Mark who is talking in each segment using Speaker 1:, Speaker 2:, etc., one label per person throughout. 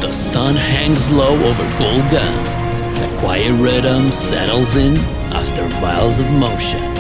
Speaker 1: The sun hangs low over Golega. A quiet rhythm settles in after miles of motion.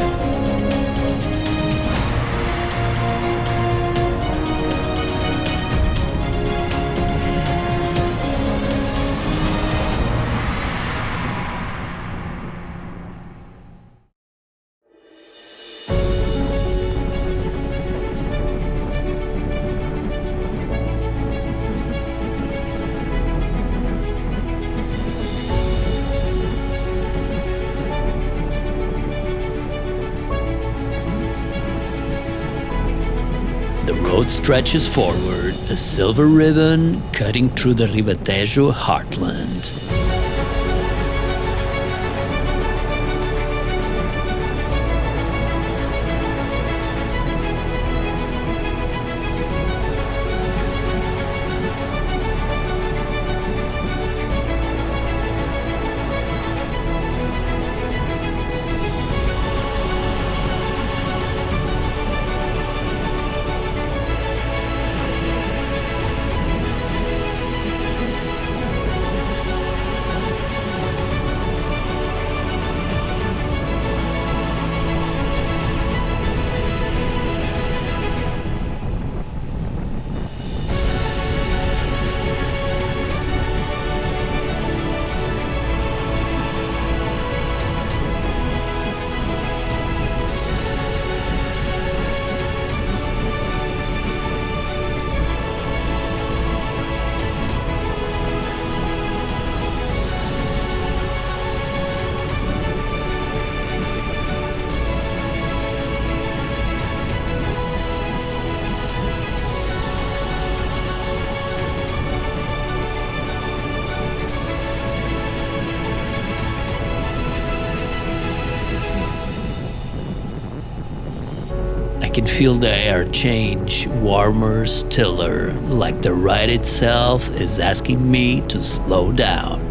Speaker 1: The road stretches forward, a silver ribbon cutting through the Ribatejo heartland. I can feel the air change, warmer, stiller, like the ride itself is asking me to slow down.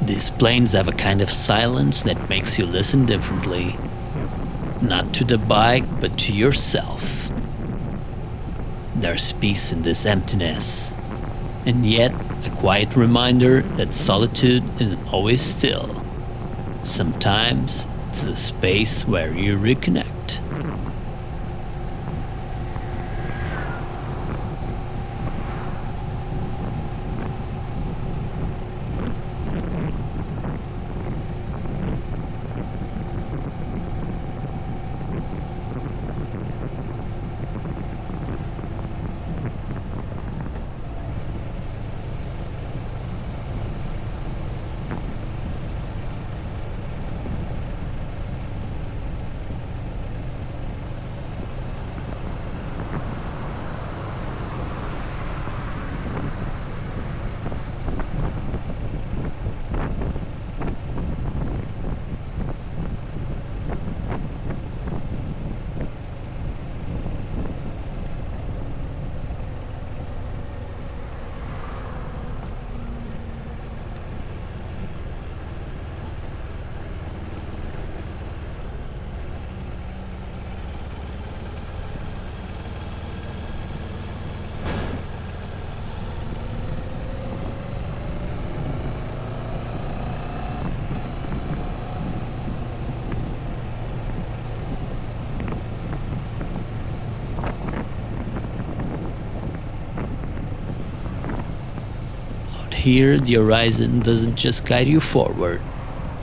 Speaker 1: These plains have a kind of silence that makes you listen differently. Not to the bike, but to yourself. There's peace in this emptiness, and yet a quiet reminder that solitude isn't always still. Sometimes it's the space where you reconnect. Here, the horizon doesn't just guide you forward.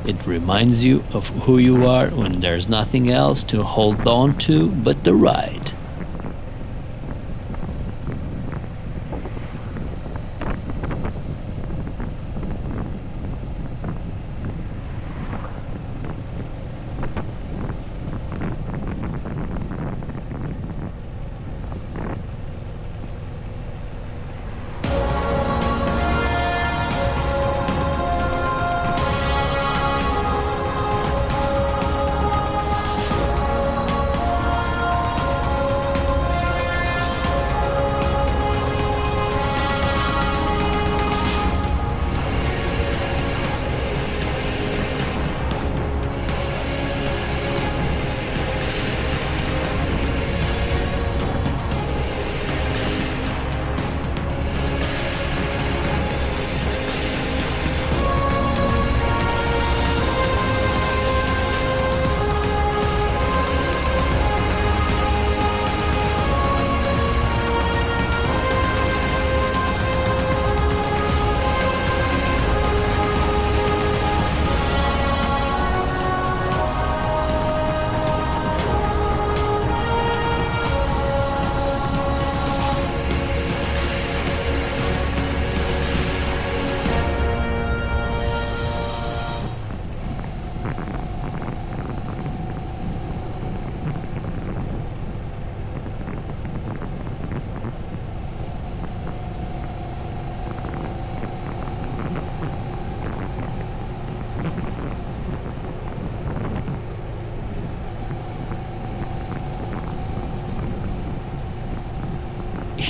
Speaker 1: It reminds you of who you are when there's nothing else to hold on to but the ride.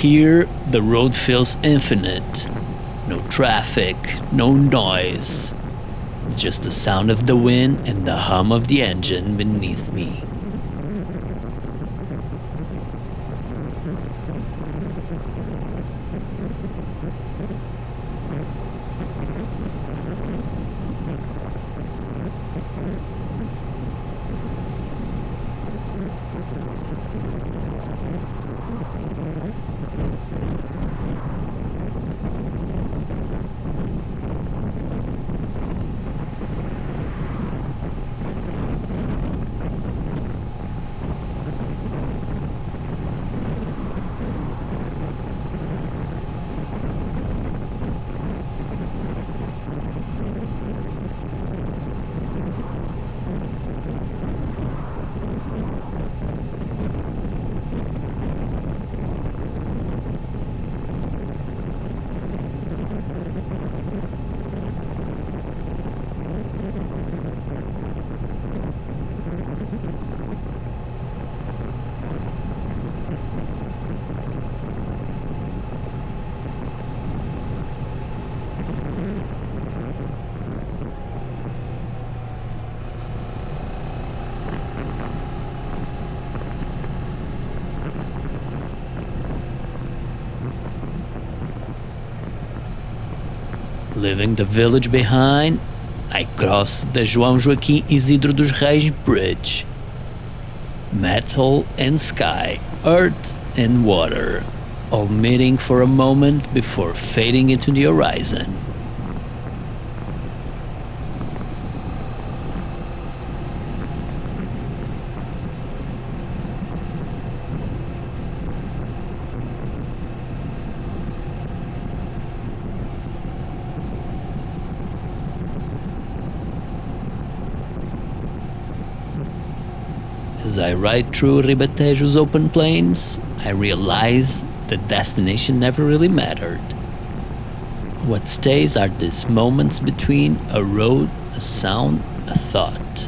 Speaker 1: here, the road feels infinite. No traffic, no noise. Just the sound of the wind and the hum of the engine beneath me. Leaving the village behind, I crossed the Joaquim Isidro dos Reis bridge. Metal and sky, earth and water, all meeting for a moment before fading into the horizon. As I ride through Ribatejo's open plains, I realize the destination never really mattered. What stays are these moments between a road, a sound, a thought.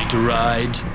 Speaker 1: To ride.